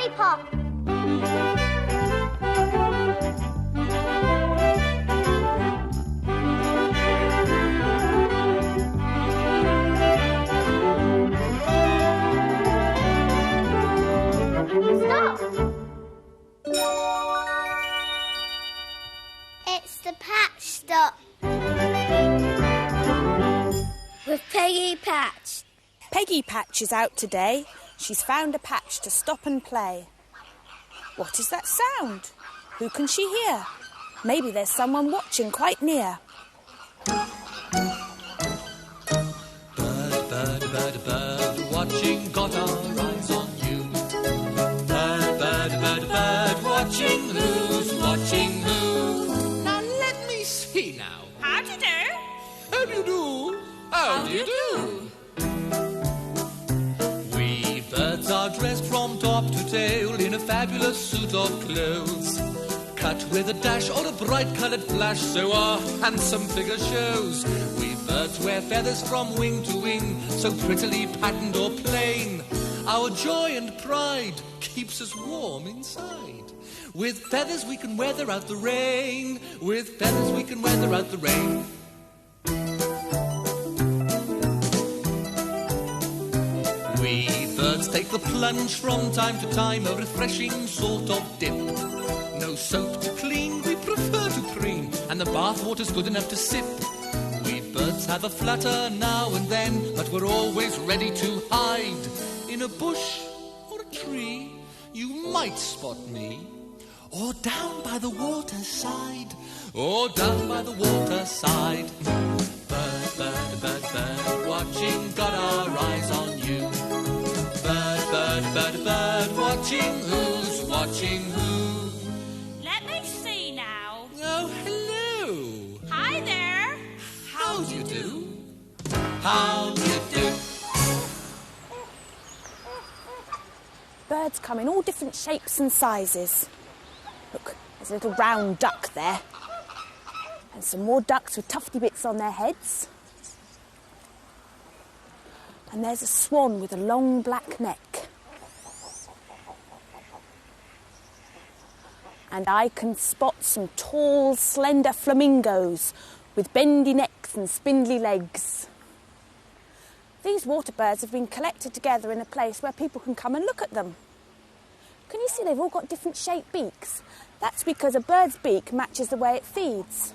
lollipop. Stop! It's the Patch Stop. With Peggy Patch. Peggy Patch is out today. She's found a patch to stop and play. What is that sound? Who can she hear? Maybe there's someone watching quite near. Bird, bird, bird, bird, watching, got our eyes on you. Bird, bird, bird, bird, watching, who's watching who? Now let me see now. How do you do? How do you do? How do you do? We birds are dressed from top to tail in a fabulous suit of clothes, cut with a dash or a bright-coloured flash, so our handsome figure shows. We birds wear feathers from wing to wing, so prettily patterned or plain. Our joy and pride keeps us warm inside. With feathers we can weather out the rain. With feathers we can weather out the rain. We birds take the plunge from time to time, a refreshing sort of dip. No soap to clean, we prefer to preen, and the bath water's good enough to sip. We birds have a flutter now and then, but we're always ready to hide. In a bush or a tree, you might spot me. Or down by the waterside, or down by the waterside. Bird, bird, bird, bird, watching, got our eyes on you. Bird, bird, bird, bird, watching, who's watching who? Let me see now. Oh, hello. Hi there. How do you do? How do you do? Birds come in all different shapes and sizes. Look, there's a little round duck there. And some more ducks with tufty bits on their heads. And there's a swan with a long black neck. And I can spot some tall, slender flamingos with bendy necks and spindly legs. These water birds have been collected together in a place where people can come and look at them. Can you see they've all got different shaped beaks? That's because a bird's beak matches the way it feeds.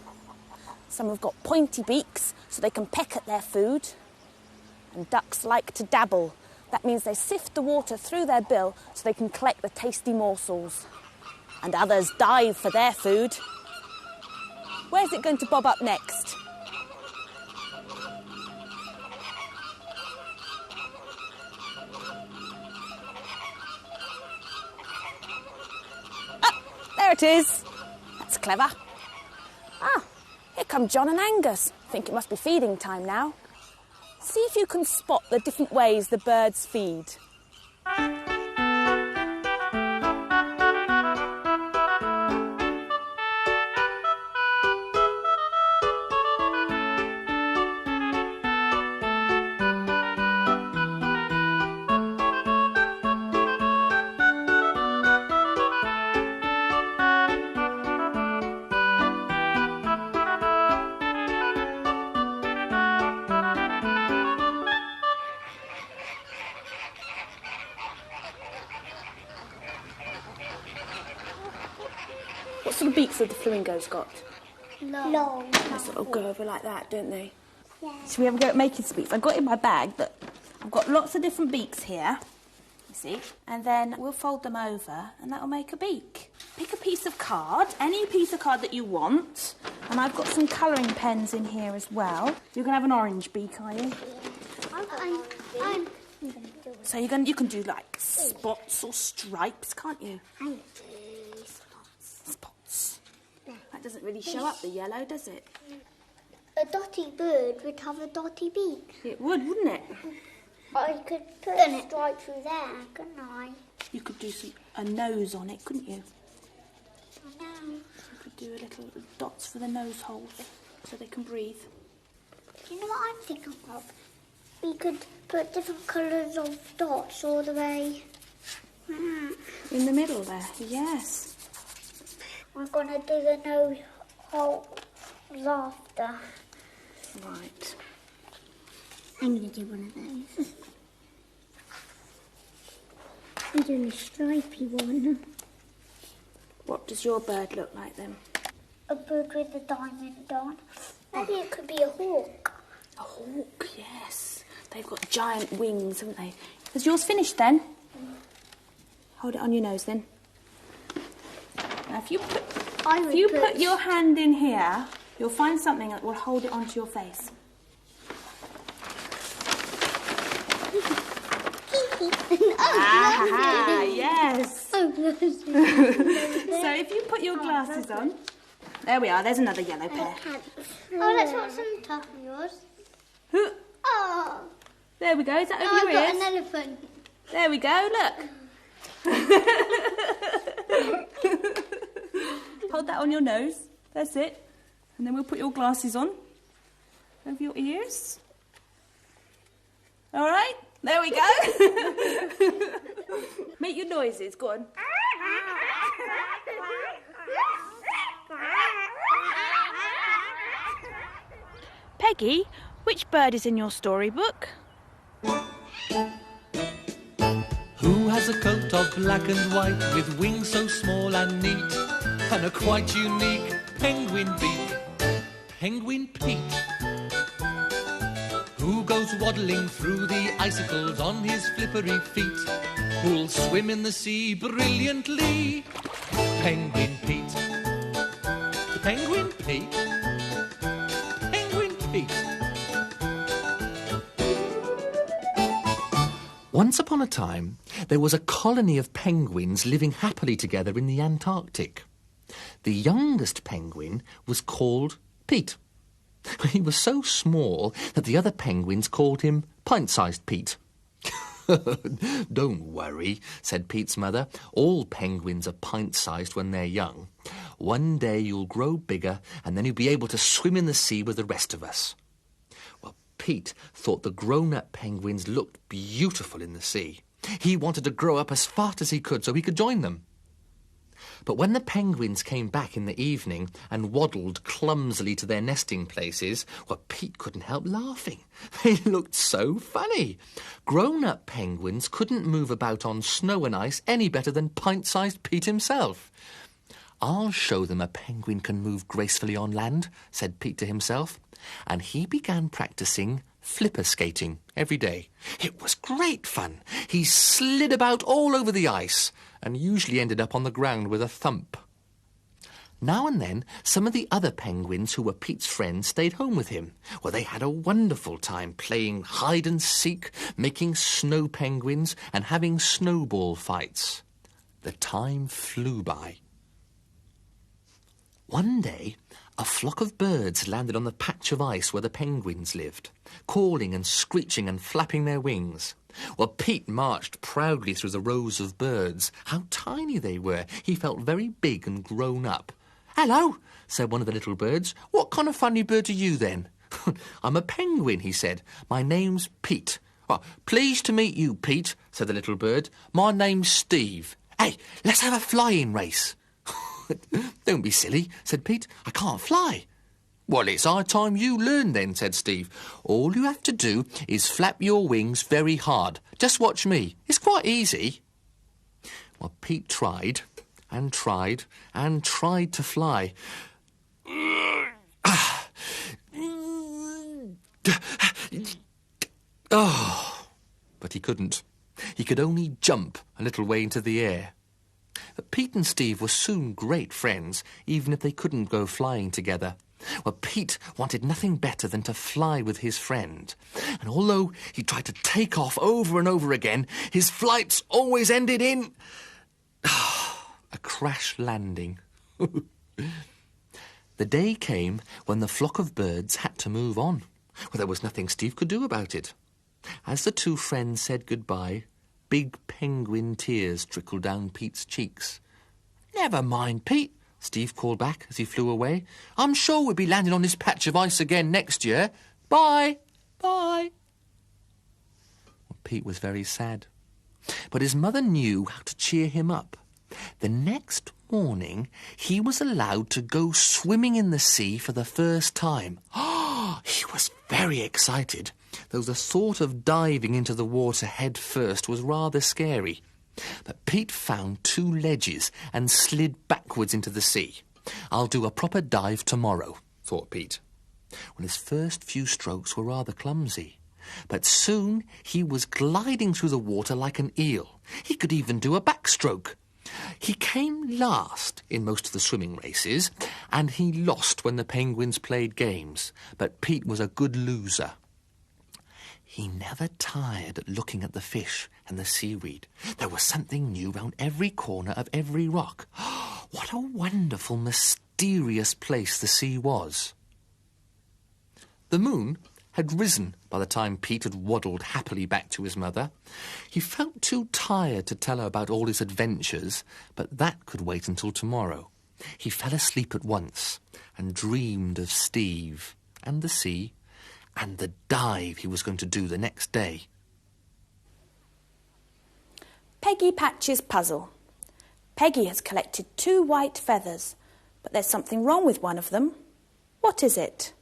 Some have got pointy beaks so they can peck at their food. And ducks like to dabble. That means they sift the water through their bill so they can collect the tasty morsels. And others dive for their food. Where's it going to bob up next? There it is. That's clever. Ah, here come John and Angus. I think it must be feeding time now. See if you can spot the different ways the birds feed. What sort of beaks have the flamingos got? Long. They sort of go over like that, don't they? Yeah. Should we have a go at making some beaks? I've got in my bag that I've got lots of different beaks here, you see, and then we'll fold them over and that'll make a beak. Pick a piece of card, any piece of card that you want, and I've got some colouring pens in here as well. You're going to have an orange beak, are you? I'm going to do it. So you can do like spots or stripes, can't you? Spots. That doesn't really show up the yellow, does it? A dotty bird would have a dotty beak. It would, wouldn't it? I could put a stripe through there, couldn't I? You could do a nose on it, couldn't you? I know. You could do a little dots for the nose holes so they can breathe. Do you know what I'm thinking of? We could put different colours of dots all the way In the middle there, yes. I'm going to do the nose holes after. Right. I'm going to do one of those. I'm doing a stripy one. What does your bird look like then? A bird with a diamond on. Maybe it could be a hawk. A hawk, yes. They've got giant wings, haven't they? Is yours finished then? Hold it on your nose then. Now if you put your hand in here, you'll find something that will hold it onto your face. Yes. Oh, lovely. So if you put your glasses on, there we are. There's another yellow pair. Oh, let's watch some top of yours. Oh. There we go. Is that over I've your got ears? an elephant. There we go. Look. Hold that on your nose. That's it. And then we'll put your glasses on over your ears. All right. There we go. Make your noises. Go on. Peggy, which bird is in your storybook? Who has a coat of black and white with wings so small and neat and a quite unique penguin beak? Penguin Pete. Who goes waddling through the icicles on his flippery feet? Who'll swim in the sea brilliantly? Penguin Pete. Penguin Pete. Penguin Pete. Once upon a time, there was a colony of penguins living happily together in the Antarctic. The youngest penguin was called Pete. He was so small that the other penguins called him Pint-Sized Pete. Don't worry, said Pete's mother. All penguins are pint-sized when they're young. One day you'll grow bigger and then you'll be able to swim in the sea with the rest of us. Well, Pete thought the grown-up penguins looked beautiful in the sea. He wanted to grow up as fast as he could so he could join them. But when the penguins came back in the evening and waddled clumsily to their nesting places, well, Pete couldn't help laughing. They looked so funny. Grown-up penguins couldn't move about on snow and ice any better than pint-sized Pete himself. I'll show them a penguin can move gracefully on land, said Pete to himself. And he began practising flipper skating every day. It was great fun. He slid about all over the ice and usually ended up on the ground with a thump. Now and then, some of the other penguins who were Pete's friends stayed home with him. Well, they had a wonderful time playing hide and seek, making snow penguins, and having snowball fights. The time flew by. One day, a flock of birds landed on the patch of ice where the penguins lived, calling and screeching and flapping their wings. Well, Pete marched proudly through the rows of birds. How tiny they were. He felt very big and grown up. "Hello," said one of the little birds. "What kind of funny bird are you, then?" "I'm a penguin," he said. "My name's Pete." "Well, pleased to meet you, Pete," said the little bird. "My name's Steve. Hey, let's have a flying race." "Don't be silly," said Pete. "I can't fly." "Well, it's high time you learn then," said Steve. "All you have to do is flap your wings very hard. Just watch me. It's quite easy." Well, Pete tried and tried and tried to fly. Oh, but he couldn't. He could only jump a little way into the air. But Pete and Steve were soon great friends, even if they couldn't go flying together. Well, Pete wanted nothing better than to fly with his friend. And although he tried to take off over and over again, his flights always ended in a crash landing. The day came when the flock of birds had to move on. Well, there was nothing Steve could do about it. As the two friends said goodbye, big penguin tears trickled down Pete's cheeks. "Never mind, Pete," Steve called back as he flew away. "I'm sure we'll be landing on this patch of ice again next year. Bye, bye." Well, Pete was very sad. but his mother knew how to cheer him up. The next morning, he was allowed to go swimming in the sea for the first time. He was very excited, though the thought of diving into the water head first was rather scary. But Pete found 2 ledges and slid backwards into the sea. "I'll do a proper dive tomorrow," thought Pete. Well, his first few strokes were rather clumsy, but soon he was gliding through the water like an eel. He could even do a backstroke. He came last in most of the swimming races, and he lost when the penguins played games, but Pete was a good loser. He never tired looking at the fish and the seaweed. There was something new round every corner of every rock. What a wonderful, mysterious place the sea was. The moon had risen by the time Pete had waddled happily back to his mother. He felt too tired to tell her about all his adventures, but that could wait until tomorrow. He fell asleep at once and dreamed of Steve and the sea and the dive he was going to do the next day. Peggy Patch's puzzle. Peggy has collected 2 white feathers, but there's something wrong with one of them. What is it?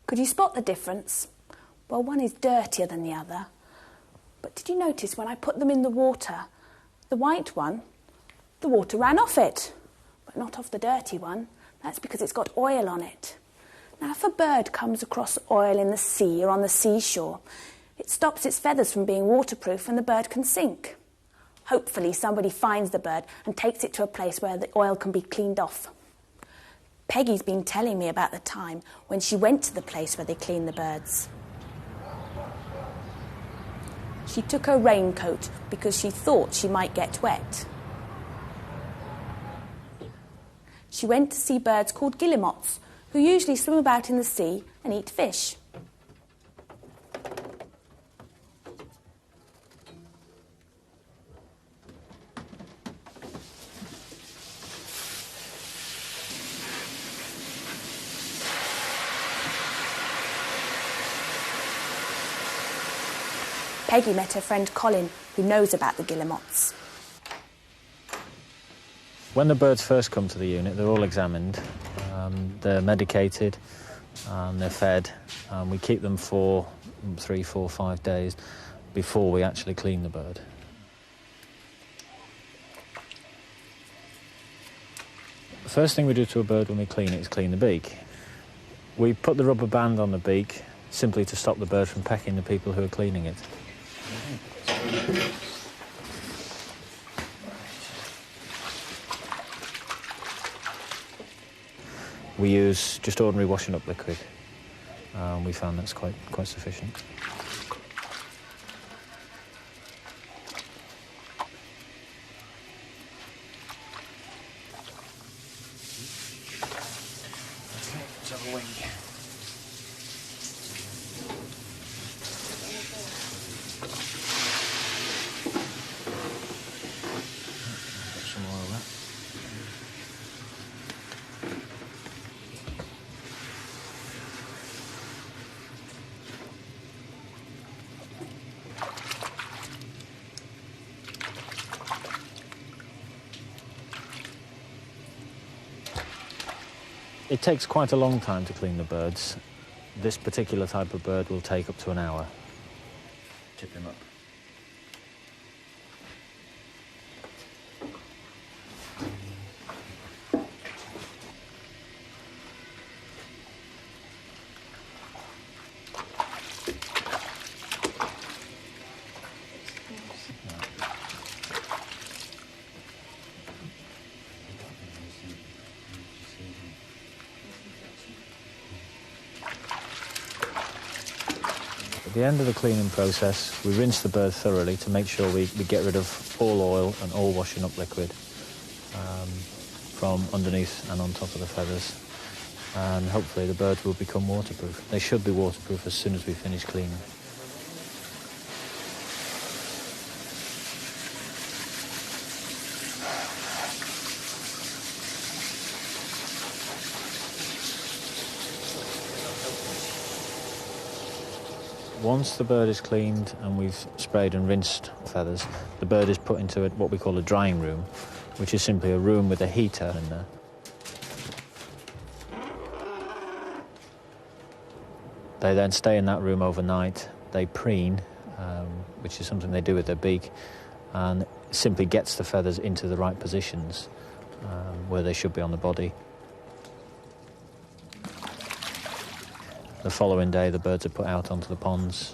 Could you spot the difference? Well, one is dirtier than the other. But did you notice when I put them in the water, the white one, the water ran off it, but not off the dirty one. That's because it's got oil on it. Now, if a bird comes across oil in the sea or on the seashore, it stops its feathers from being waterproof and the bird can sink. Hopefully somebody finds the bird and takes it to a place where the oil can be cleaned off. Peggy's been telling me about the time when she went to the place where they clean the birds. She took her raincoat because she thought she might get wet. She went to see birds called guillemots, who usually swim about in the sea and eat fish. Peggy met her friend Colin, who knows about the guillemots. When the birds first come to the unit, they're all examined. They're medicated, they're fed. We keep them for 3, 4, 5 days before we actually clean the bird. The first thing we do to a bird when we clean it is clean the beak. We put the rubber band on the beak simply to stop the bird from pecking the people who are cleaning it. We use just ordinary washing up liquid. We found that's quite sufficient. Okay, let's have a wing. Some oil there. It takes quite a long time to clean the birds. This particular type of bird will take up to an hour. Tip him up. the end of the cleaning process, we rinse the bird thoroughly to make sure we get rid of all oil and all washing up liquid from underneath and on top of the feathers. And hopefully the birds will become waterproof. They should be waterproof as soon as we finish cleaning. Once the bird is cleaned and we've sprayed and rinsed feathers, the bird is put into what we call a drying room, which is simply a room with a heater in there. They then stay in that room overnight. They preen, which is something they do with their beak, and it simply gets the feathers into the right positions where they should be on the body. The following day, the birds are put out onto the ponds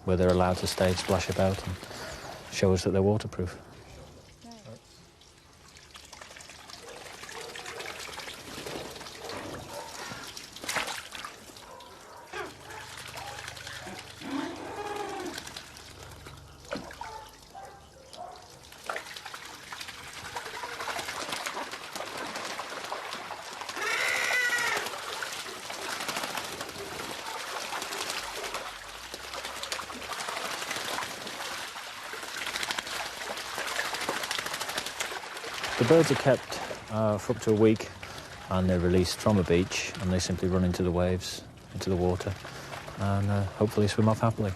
where they're allowed to stay and splash about and show us that they're waterproof. The birds are kept for up to a week, and they're released from a beach, and they simply run into the waves, into the water, and hopefully swim off happily.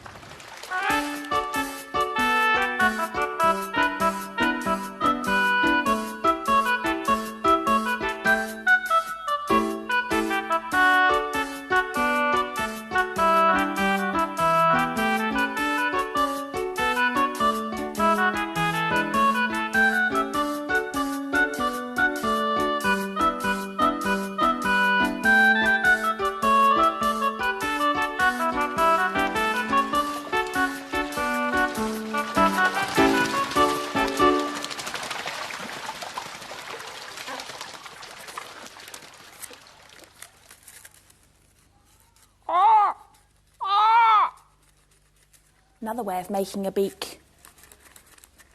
Another way of making a beak.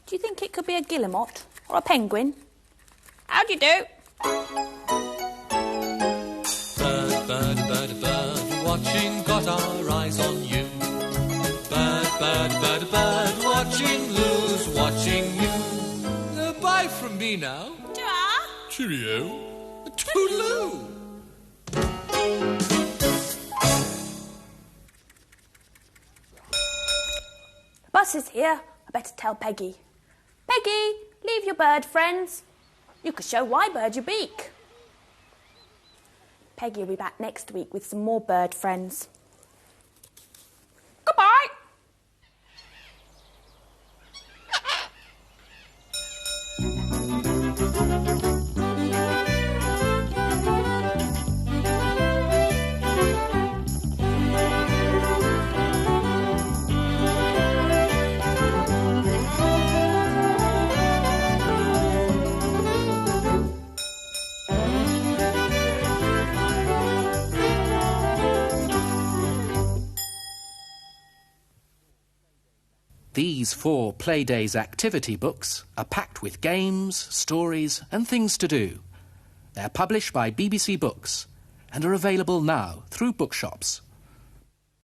Do you think it could be a guillemot or a penguin? How do you do? Bird, bird, bird, bird, watching, got our eyes on you. Bird, bird, bird, bird, watching, who's watching you? Bye from me now. Ta! Cheerio. Toodaloo. Bus is here. I better tell Peggy. Peggy, leave your bird friends. You could show why bird your beak. Peggy will be back next week with some more bird friends. Goodbye. These 4 Playdays activity books are packed with games, stories and things to do. They're published by BBC Books and are available now through bookshops.